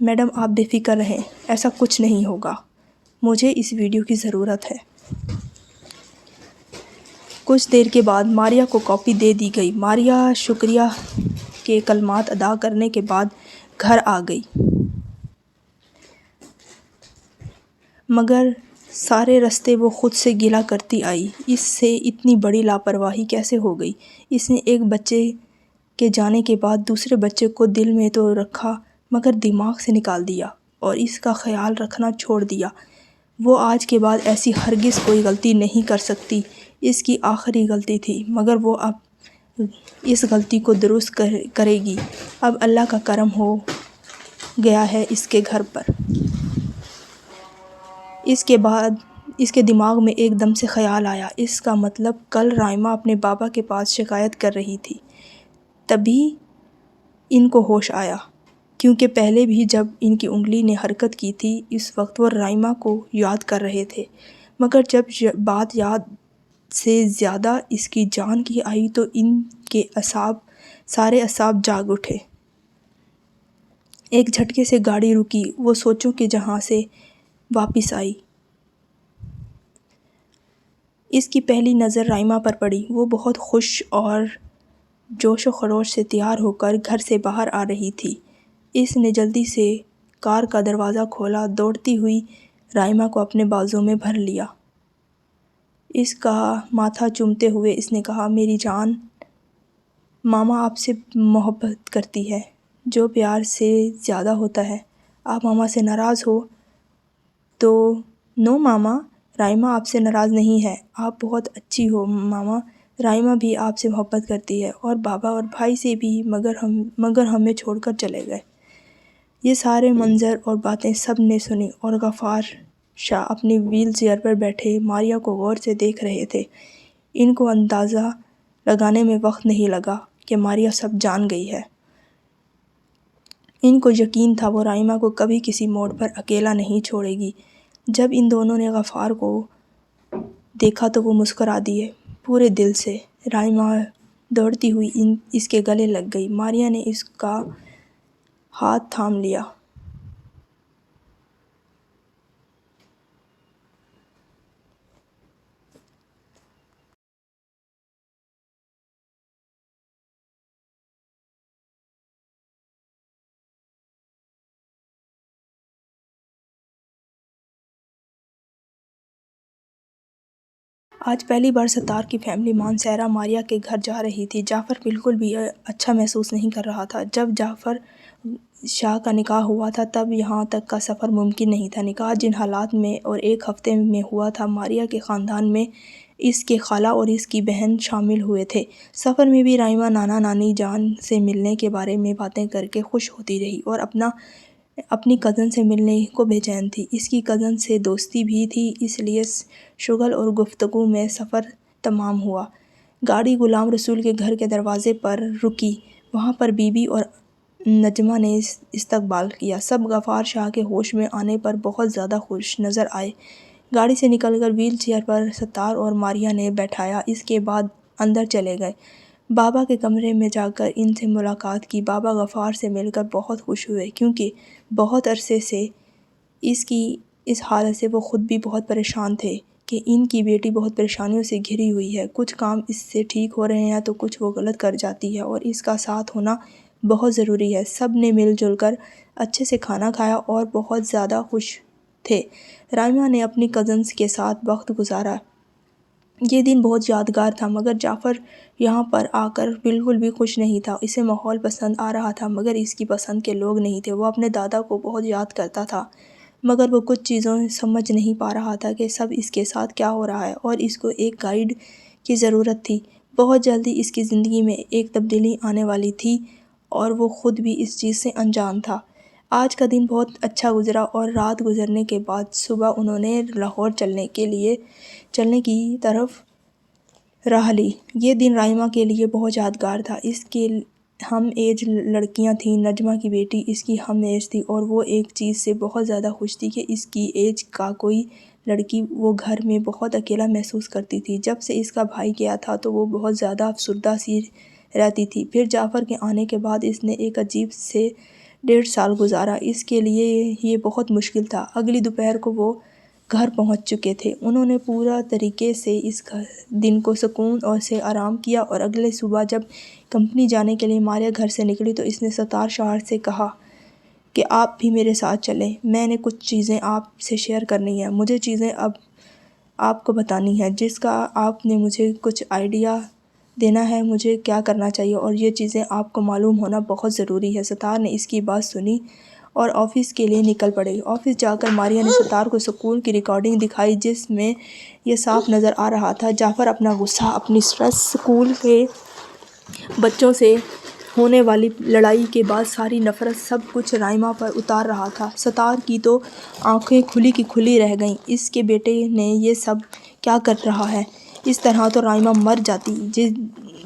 Madam آپ بے فکر رہیں، ایسا کچھ نہیں ہوگا، مجھے اس ویڈیو کی ضرورت ہے۔ کچھ دیر کے بعد ماریا کو کاپی دے دی گئی۔ ماریا شکریہ کے کلمات ادا کرنے کے بعد گھر آ گئی، مگر سارے راستے وہ خود سے گلہ کرتی آئی، اس سے اتنی بڑی لاپرواہی کیسے ہو گئی؟ اس نے ایک بچے کے جانے کے بعد دوسرے بچے کو دل میں تو رکھا مگر دماغ سے نکال دیا اور اس کا خیال رکھنا چھوڑ دیا۔ وہ آج کے بعد ایسی ہرگز کوئی غلطی نہیں کر سکتی۔ اس کی آخری غلطی تھی، مگر وہ اب اس غلطی کو درست کرے گی۔ اب اللہ کا کرم ہو گیا ہے اس کے گھر پر۔ اس کے بعد اس کے دماغ میں ایک دم سے خیال آیا، اس کا مطلب کل رائمہ اپنے بابا کے پاس شکایت کر رہی تھی۔ تبھی ان کو ہوش آیا، کیونکہ پہلے بھی جب ان کی انگلی نے حرکت کی تھی اس وقت وہ رائمہ کو یاد کر رہے تھے، مگر جب بات یاد سے زیادہ اس کی جان کی آئی تو ان کے سارے اعصاب جاگ اٹھے۔ ایک جھٹکے سے گاڑی رکی، وہ سوچوں کے جہاں سے واپس آئی۔ اس کی پہلی نظر رائمہ پر پڑی۔ وہ بہت خوش اور جوش و خروش سے تیار ہو کر گھر سے باہر آ رہی تھی۔ اس نے جلدی سے کار کا دروازہ کھولا، دوڑتی ہوئی رائمہ کو اپنے بازو میں بھر لیا۔ اس کا ماتھا چومتے ہوئے اس نے کہا، میری جان، ماما آپ سے محبت کرتی ہے، جو پیار سے زیادہ ہوتا ہے۔ آپ ماما سے ناراض ہو تو؟ نو ماما، رائمہ آپ سے ناراض نہیں ہے، آپ بہت اچھی ہو ماما۔ رائمہ بھی آپ سے محبت کرتی ہے اور بابا اور بھائی سے بھی، مگر ہمیں چھوڑ کر چلے گئے۔ یہ سارے منظر اور باتیں سب نے سنی اور غفار شاہ اپنی ویل چیئر پر بیٹھے ماریا کو غور سے دیکھ رہے تھے۔ ان کو اندازہ لگانے میں وقت نہیں لگا کہ ماریا سب جان گئی ہے۔ ان کو یقین تھا وہ رائمہ کو کبھی کسی موڑ پر اکیلا نہیں چھوڑے گی۔ جب ان دونوں نے غفار کو دیکھا تو وہ مسکرا دیے پورے دل سے۔ رائمہ دوڑتی ہوئی اس کے گلے لگ گئی۔ ماریا نے اس کا ہاتھ تھام لیا۔ آج پہلی بار ستار کی فیملی مانسہرہ ماریا کے گھر جا رہی تھی۔ جعفر بالکل بھی اچھا محسوس نہیں کر رہا تھا۔ جب جعفر شاہ کا نکاح ہوا تھا تب یہاں تک کا سفر ممکن نہیں تھا۔ نکاح جن حالات میں اور ایک ہفتے میں ہوا تھا، ماریا کے خاندان میں اس کے خالہ اور اس کی بہن شامل ہوئے تھے۔ سفر میں بھی رائمہ نانا نانی جان سے ملنے کے بارے میں باتیں کر کے خوش ہوتی رہی اور اپنی کزن سے ملنے کو بے چین تھی۔ اس کی کزن سے دوستی بھی تھی، اس لیے شغل اور گفتگو میں سفر تمام ہوا۔ گاڑی غلام رسول کے گھر کے دروازے پر رکی، وہاں پر بی بی اور نجمہ نے استقبال کیا۔ سب غفار شاہ کے ہوش میں آنے پر بہت زیادہ خوش نظر آئے۔ گاڑی سے نکل کر ویل چیئر پر ستار اور ماریا نے بٹھایا، اس کے بعد اندر چلے گئے۔ بابا کے کمرے میں جا کر ان سے ملاقات کی۔ بابا غفار سے مل کر بہت خوش ہوئے، کیونکہ بہت عرصے سے اس کی اس حالت سے وہ خود بھی بہت پریشان تھے کہ ان کی بیٹی بہت پریشانیوں سے گھری ہوئی ہے۔ کچھ کام اس سے ٹھیک ہو رہے ہیں تو کچھ وہ غلط کر جاتی ہے اور اس کا ساتھ ہونا بہت ضروری ہے۔ سب نے مل جل کر اچھے سے کھانا کھایا اور بہت زیادہ خوش تھے۔ رائمہ نے اپنی کزنز کے ساتھ وقت گزارا۔ یہ دن بہت یادگار تھا، مگر جعفر یہاں پر آ کر بالکل بھی خوش نہیں تھا۔ اسے ماحول پسند آ رہا تھا مگر اس کی پسند کے لوگ نہیں تھے۔ وہ اپنے دادا کو بہت یاد کرتا تھا، مگر وہ کچھ چیزیں سمجھ نہیں پا رہا تھا کہ سب اس کے ساتھ کیا ہو رہا ہے اور اس کو ایک گائیڈ کی ضرورت تھی۔ بہت جلدی اس کی زندگی میں ایک تبدیلی آنے والی تھی اور وہ خود بھی اس چیز سے انجان تھا۔ آج کا دن بہت اچھا گزرا اور رات گزرنے کے بعد صبح انہوں نے لاہور چلنے کی طرف راہ لی۔ یہ دن رائمہ کے لیے بہت یادگار تھا۔ اس کی ہم ایج لڑکیاں تھیں، نجمہ کی بیٹی اس کی ہم ایج تھی اور وہ ایک چیز سے بہت زیادہ خوش تھی کہ اس کی ایج کا کوئی لڑکی وہ گھر میں بہت اکیلا محسوس کرتی تھی۔ جب سے اس کا بھائی گیا تھا تو وہ بہت زیادہ افسردہ سی رہتی تھی۔ پھر جعفر کے آنے کے بعد اس نے ایک عجیب سے 1.5 سال گزارا۔ اس کے لیے یہ بہت مشکل تھا۔ اگلی دوپہر کو وہ گھر پہنچ چکے تھے۔ انہوں نے پورا طریقے سے اس دن کو سکون اور سے آرام کیا، اور اگلے صبح جب کمپنی جانے کے لیے ماریا گھر سے نکلی تو اس نے ستار شوہر سے کہا کہ آپ بھی میرے ساتھ چلیں، میں نے کچھ چیزیں آپ سے شیئر کرنی ہیں، مجھے چیزیں اب آپ کو بتانی ہیں جس کا آپ نے مجھے کچھ آئیڈیا دینا ہے، مجھے کیا کرنا چاہیے، اور یہ چیزیں آپ کو معلوم ہونا بہت ضروری ہے۔ ستار نے اس کی بات سنی اور آفس کے لیے نکل پڑے۔ آفس جا کر ماریا نے ستار کو اسکول کی ریکارڈنگ دکھائی جس میں یہ صاف نظر آ رہا تھا جعفر اپنا غصہ، اپنی اسٹریس، اسکول کے بچوں سے ہونے والی لڑائی کے بعد ساری نفرت، سب کچھ رائمہ پر اتار رہا تھا۔ ستار کی تو آنکھیں کھلی کی کھلی رہ گئیں، اس کے بیٹے نے یہ سب کیا کر رہا ہے؟ اس طرح تو رائمہ مر جاتی۔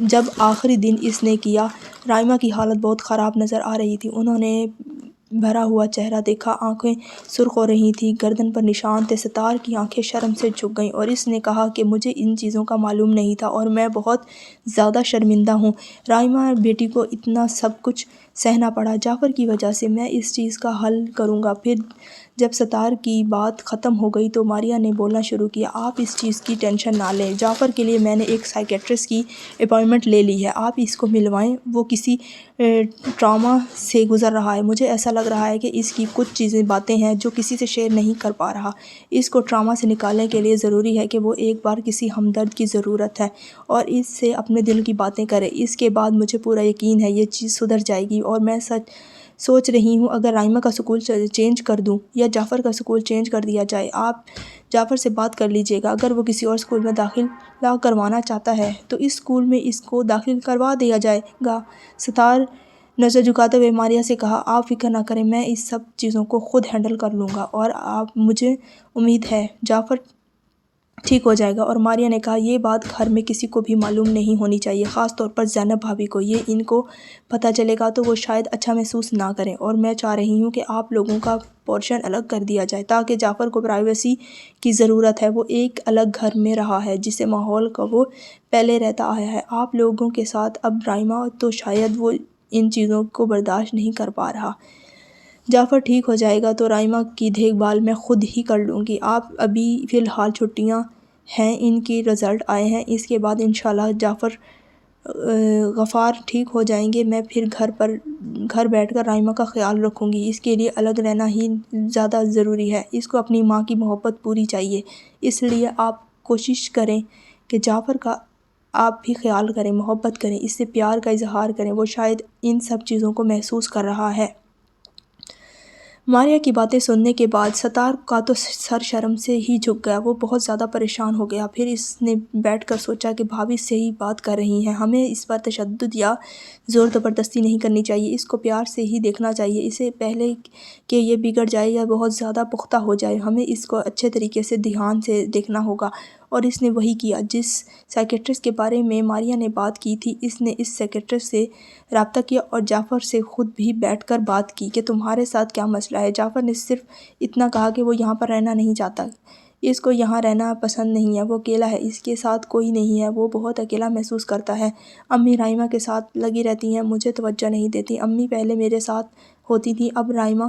جب آخری دن اس نے کیا، رائمہ کی حالت بہت خراب نظر آ رہی تھی۔ انہوں نے بھرا ہوا چہرہ دیکھا، آنکھیں سرخ ہو رہی تھیں، گردن پر نشان تھے۔ ستار کی آنکھیں شرم سے جھک گئیں اور اس نے کہا کہ مجھے ان چیزوں کا معلوم نہیں تھا اور میں بہت زیادہ شرمندہ ہوں۔ رائمہ بیٹی کو اتنا سب کچھ سہنا پڑا جعفر کی وجہ سے، میں اس چیز کا حل کروں گا۔ پھر جب ستار کی بات ختم ہو گئی تو ماریا نے بولنا شروع کیا، آپ اس چیز کی ٹینشن نہ لیں، جعفر کے لیے میں نے ایک سائیکیٹرسٹ کی اپائنٹمنٹ لے لی ہے، آپ اس کو ملوائیں، وہ کسی ٹراما سے گزر رہا ہے، مجھے ایسا لگ رہا ہے کہ اس کی کچھ باتیں ہیں جو کسی سے شیئر نہیں کر پا رہا، اس کو ٹراما سے نکالنے کے لیے ضروری ہے کہ وہ ایک بار کسی ہمدرد کی ضرورت ہے اور اس سے اپنے دل کی باتیں کرے۔ اس کے بعد مجھے پورا یقین ہے یہ چیز سدھر جائے گی، اور میں سوچ رہی ہوں اگر رائمہ کا سکول چینج کر دوں یا جعفر کا سکول چینج کر دیا جائے، آپ جعفر سے بات کر لیجئے گا، اگر وہ کسی اور سکول میں داخلہ کروانا چاہتا ہے تو اس سکول میں اس کو داخل کروا دیا جائے گا۔ ستار نظر جھکاتے ہوئے ماریا سے کہا، آپ فکر نہ کریں، میں اس سب چیزوں کو خود ہینڈل کر لوں گا اور مجھے امید ہے جعفر ٹھیک ہو جائے گا۔ اور ماریا نے کہا، یہ بات گھر میں کسی کو بھی معلوم نہیں ہونی چاہیے، خاص طور پر زینب بھابی کو، یہ ان کو پتہ چلے گا تو وہ شاید اچھا محسوس نہ کریں، اور میں چاہ رہی ہوں کہ آپ لوگوں کا پورشن الگ کر دیا جائے تاکہ جعفر کو پرائیویسی کی ضرورت ہے، وہ ایک الگ گھر میں رہا ہے جس ماحول کا وہ پہلے رہتا آیا ہے آپ لوگوں کے ساتھ، اب رائمہ تو شاید وہ ان چیزوں کو برداشت نہیں کر پا رہا۔ جعفر ٹھیک ہو جائے گا تو رائمہ کی دیکھ بھال میں خود ہی کر لوں گی، آپ ابھی فی الحال چھٹیاں ہیں، ان کی رزلٹ آئے ہیں، اس کے بعد انشاءاللہ جعفر غفار ٹھیک ہو جائیں گے، میں پھر گھر بیٹھ کر رائمہ کا خیال رکھوں گی، اس کے لیے الگ رہنا ہی زیادہ ضروری ہے، اس کو اپنی ماں کی محبت پوری چاہیے، اس لیے آپ کوشش کریں کہ جعفر کا آپ بھی خیال کریں، محبت کریں، اس سے پیار کا اظہار کریں، وہ شاید ان سب چیزوں کو محسوس کر رہا ہے۔ ماریا کی باتیں سننے کے بعد ستار کا تو سر شرم سے ہی جھک گیا، وہ بہت زیادہ پریشان ہو گیا، پھر اس نے بیٹھ کر سوچا کہ بھابی صحیح بات کر رہی ہیں، ہمیں اس پر تشدد یا زور زبردستی نہیں کرنی چاہیے، اس کو پیار سے ہی دیکھنا چاہیے، اسے پہلے کہ یہ بگڑ جائے یا بہت زیادہ پختہ ہو جائے، ہمیں اس کو اچھے طریقے سے دھیان سے دیکھنا ہوگا۔ اور اس نے وہی کیا جس سائیکیٹرسٹ کے بارے میں ماریا نے بات کی تھی، اس نے اس سائیکیٹرسٹ سے رابطہ کیا اور جعفر سے خود بھی بیٹھ کر بات کی کہ تمہارے ساتھ کیا مسئلہ ہے۔ جعفر نے صرف اتنا کہا کہ وہ یہاں پر رہنا نہیں چاہتا، اس کو یہاں رہنا پسند نہیں ہے، وہ اکیلا ہے، اس کے ساتھ کوئی نہیں ہے، وہ بہت اکیلا محسوس کرتا ہے، امی رائمہ کے ساتھ لگی رہتی ہیں، مجھے توجہ نہیں دیتی، امی پہلے میرے ساتھ ہوتی تھیں، اب رائمہ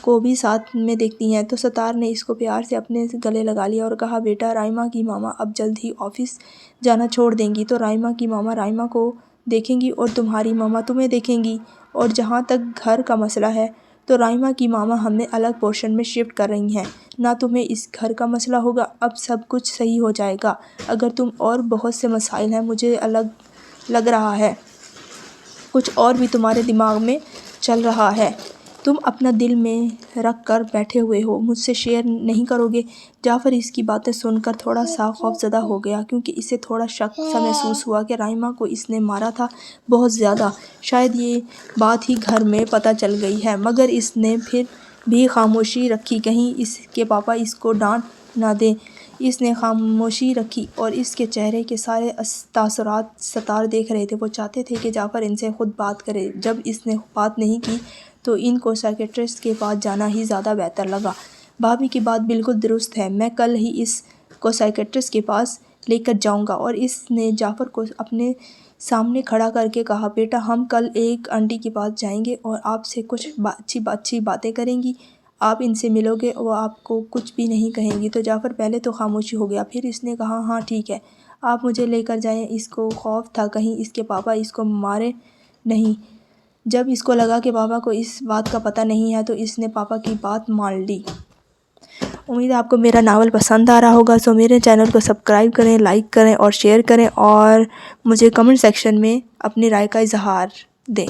کو بھی ساتھ میں دیکھتی ہیں۔ تو ستار نے اس کو پیار سے اپنے گلے لگا لیا اور کہا، بیٹا، رائمہ کی ماما اب جلد ہی آفس جانا چھوڑ دیں گی تو رائمہ کی ماما رائمہ کو دیکھیں گی اور تمہاری ماما تمہیں دیکھیں گی، اور جہاں تک گھر کا مسئلہ ہے تو رائمہ کی ماما ہمیں الگ پورشن میں شفٹ کر رہی ہیں، نہ تمہیں اس گھر کا مسئلہ ہوگا، اب سب کچھ صحیح ہو جائے گا، اگر تم اور بہت سے مسائل ہیں، مجھے لگ رہا ہے کچھ اور بھی تمہارے دماغ میں چل رہا ہے، تم اپنا دل میں رکھ کر بیٹھے ہوئے ہو، مجھ سے شیئر نہیں کرو گے؟ جعفر اس کی باتیں سن کر تھوڑا سا خوفزدہ ہو گیا، کیونکہ اسے تھوڑا شک سا محسوس ہوا کہ رائمہ کو اس نے مارا تھا بہت زیادہ، شاید یہ بات ہی گھر میں پتہ چل گئی ہے، مگر اس نے پھر بھی خاموشی رکھی، کہیں اس کے پاپا اس کو ڈانٹ نہ دیں، اس نے خاموشی رکھی اور اس کے چہرے کے سارے تاثرات ستار دیکھ رہے تھے، وہ چاہتے تھے کہ جعفر ان سے خود بات کرے، جب اس نے بات نہیں کی تو ان کو سائیکیٹرسٹ کے پاس جانا ہی زیادہ بہتر لگا۔ بھابی کی بات بالکل درست ہے، میں کل ہی اس کو سائیکیٹرسٹ کے پاس لے کر جاؤں گا۔ اور اس نے جعفر کو اپنے سامنے کھڑا کر کے کہا، بیٹا ہم کل ایک آنٹی کے پاس جائیں گے اور آپ سے کچھ اچھی باتیں کریں گی، آپ ان سے ملو گے، وہ آپ کو کچھ بھی نہیں کہیں گی۔ تو جعفر پہلے تو خاموشی ہو گیا، پھر اس نے کہا، ہاں ٹھیک ہے، آپ مجھے لے کر جائیں۔ اس کو خوف تھا کہیں اس کے پاپا اس کو مارے نہیں۔ جب اس کو لگا کہ پاپا کو اس بات کا پتہ نہیں ہے تو اس نے پاپا کی بات مان لی۔ امید ہے آپ کو میرا ناول پسند آ رہا ہوگا، سو میرے چینل کو سبسکرائب کریں، لائک کریں اور شیئر کریں، اور مجھے کمنٹ سیکشن میں اپنی رائے کا اظہار دیں۔